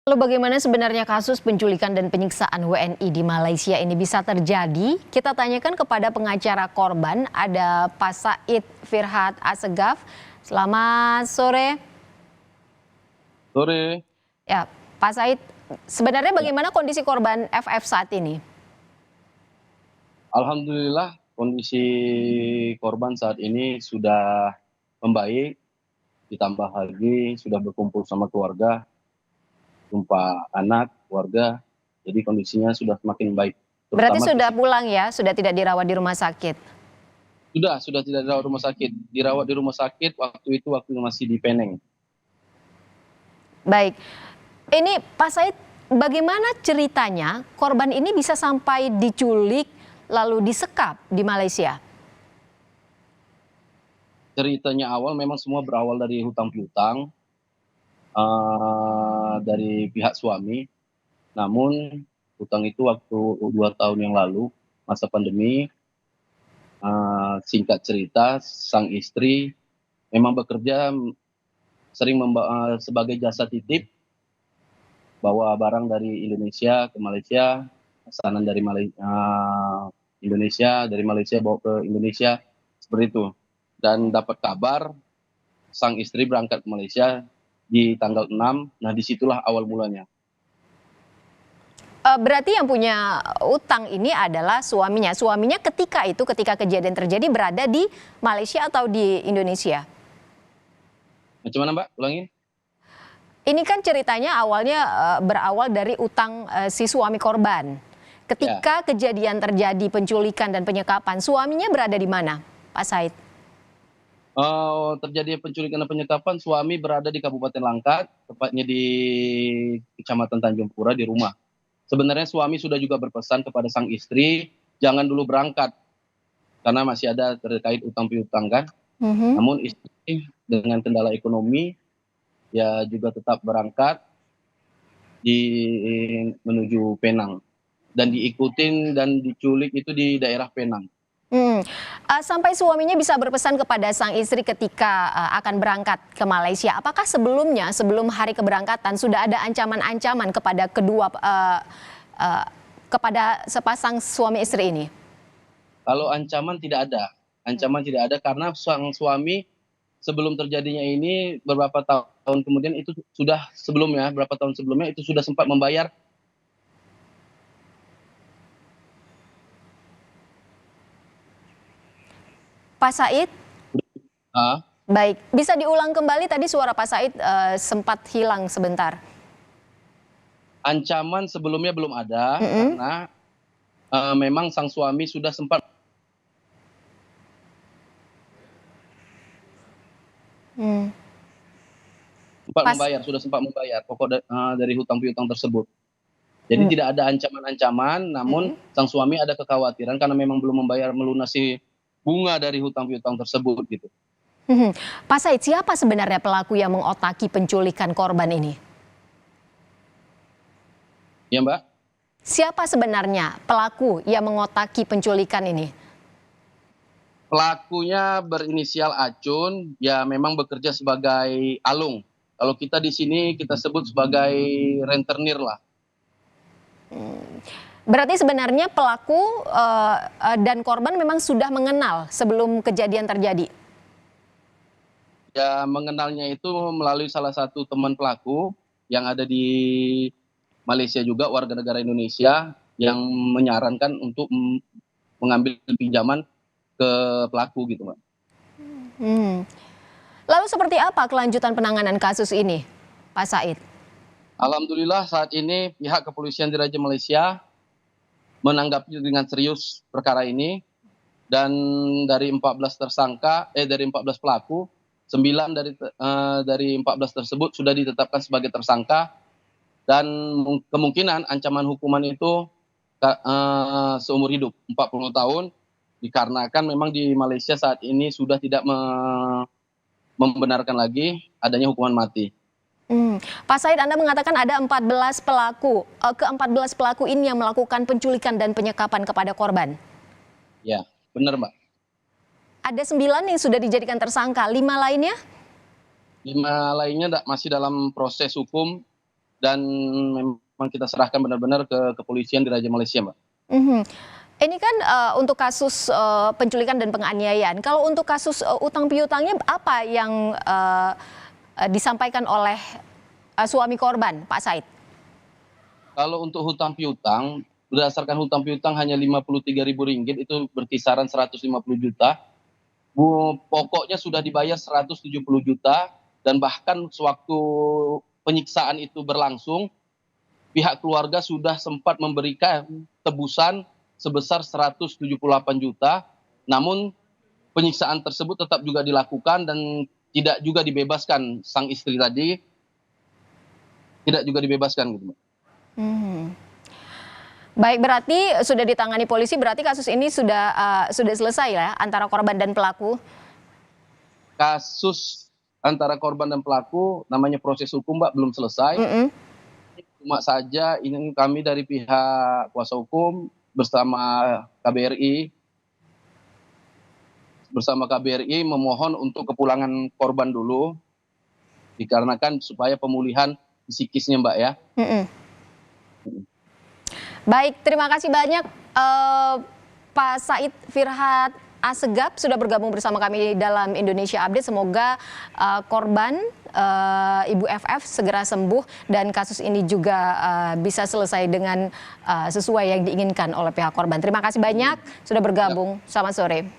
Lalu bagaimana sebenarnya kasus penculikan dan penyiksaan WNI di Malaysia ini bisa terjadi? Kita tanyakan kepada pengacara korban, ada Pak Said Firhat Assegaf. Selamat sore. Sore. Ya, Pak Said, sebenarnya Ya. bagaimana kondisi korban FF saat ini? Alhamdulillah kondisi korban saat ini sudah membaik, ditambah lagi sudah berkumpul sama keluarga, jumpa anak, keluarga, jadi kondisinya sudah semakin baik. Berarti Terutama sudah fisik. pulang ya, sudah tidak dirawat di rumah sakit? Sudah tidak dirawat rumah sakit. Dirawat di rumah sakit waktu masih di Penang. Baik, ini Pak Said, bagaimana ceritanya korban ini bisa sampai diculik lalu disekap di Malaysia? Ceritanya awal memang semua berawal dari hutang piutang dari pihak suami. Namun hutang itu waktu 2 tahun yang lalu, masa pandemi, singkat cerita sang istri memang bekerja sering sebagai jasa titip, bawa barang dari Indonesia ke Malaysia, pesanan dari Indonesia, dari Malaysia bawa ke Indonesia, seperti itu. Dan dapat kabar sang istri berangkat ke Malaysia di tanggal 6, nah disitulah awal mulanya. Berarti yang punya utang ini adalah suaminya. Suaminya ketika kejadian terjadi berada di Malaysia atau di Indonesia? Macam mana Mbak? Ulangin. Ini kan ceritanya awalnya berawal dari utang si suami korban. Ketika kejadian terjadi penculikan dan penyekapan, suaminya berada di mana, Pak Said? Terjadi penculikan dan penyekapan, suami berada di Kabupaten Langkat, tepatnya di Kecamatan Tanjung Pura, di rumah. Sebenarnya suami sudah juga berpesan kepada sang istri, jangan dulu berangkat, karena masih ada terkait utang piutang kan. Namun istri dengan kendala ekonomi, ya juga tetap berangkat menuju Penang. Dan diikutin dan diculik itu di daerah Penang. Sampai suaminya bisa berpesan kepada sang istri ketika akan berangkat ke Malaysia. Apakah sebelumnya, sebelum hari keberangkatan, sudah ada ancaman-ancaman kepada kepada sepasang suami istri ini? Kalau ancaman tidak ada karena sang suami sebelum terjadinya ini beberapa tahun kemudian itu sudah beberapa tahun sebelumnya itu sudah sempat membayar. Pak Said? Ah, Baik, bisa diulang kembali tadi suara Pak Said sempat hilang sebentar. Ancaman sebelumnya belum ada karena memang sang suami sudah sempat sudah sempat membayar pokok dari hutang piutang tersebut. Jadi tidak ada ancaman-ancaman, namun sang suami ada kekhawatiran karena memang belum membayar melunasi bunga dari hutang piutang tersebut gitu. Pak Said, siapa sebenarnya pelaku yang mengotaki penculikan korban ini? Ya Mbak? Siapa sebenarnya pelaku yang mengotaki penculikan ini? Pelakunya berinisial Acun, ya memang bekerja sebagai alung. Kalau kita di sini kita sebut sebagai rentenir lah. Berarti sebenarnya pelaku dan korban memang sudah mengenal sebelum kejadian terjadi? Ya mengenalnya itu melalui salah satu teman pelaku yang ada di Malaysia juga, warga negara Indonesia, yang menyarankan untuk mengambil pinjaman ke pelaku gitu Mbak. Lalu seperti apa kelanjutan penanganan kasus ini, Pak Said? Alhamdulillah saat ini pihak kepolisian di Raja Malaysia menanggapi dengan serius perkara ini, dan dari 14 pelaku, 9 dari 14 tersebut sudah ditetapkan sebagai tersangka, dan kemungkinan ancaman hukuman itu seumur hidup 40 tahun, dikarenakan memang di Malaysia saat ini sudah tidak membenarkan lagi adanya hukuman mati. Pak Said, Anda mengatakan ada 14 pelaku. Ke-14 pelaku ini yang melakukan penculikan dan penyekapan kepada korban? Ya, benar Mbak. Ada 9 yang sudah dijadikan tersangka, 5 lainnya? 5 lainnya masih dalam proses hukum, dan memang kita serahkan benar-benar ke kepolisian di Raja Malaysia, Mbak. Mhm. Ini kan untuk kasus penculikan dan penganiayaan. Kalau untuk kasus utang piutangnya apa yang disampaikan oleh suami korban, Pak Said? Kalau untuk hutang piutang, berdasarkan hutang piutang hanya Rp53.000, itu berkisaran 150 juta. Pokoknya sudah dibayar 170 juta, dan bahkan sewaktu penyiksaan itu berlangsung, pihak keluarga sudah sempat memberikan tebusan sebesar 178 juta, namun penyiksaan tersebut tetap juga dilakukan dan tidak juga dibebaskan. Sang istri tadi tidak juga dibebaskan gitu, Mbak. Mhm. Baik, berarti sudah ditangani polisi, berarti kasus ini sudah selesai ya antara korban dan pelaku? Kasus antara korban dan pelaku namanya proses hukum, Mbak, belum selesai. Mhm. Cuma saja ini kami dari pihak kuasa hukum bersama KBRI memohon untuk kepulangan korban dulu, dikarenakan supaya pemulihan psikisnya, Mbak, ya. Mhm. Baik, terima kasih banyak Pak Said Firhat Assegaf sudah bergabung bersama kami dalam Indonesia Update. Semoga korban Ibu FF segera sembuh dan kasus ini juga bisa selesai dengan sesuai yang diinginkan oleh pihak korban. Terima kasih banyak sudah bergabung. Selamat sore.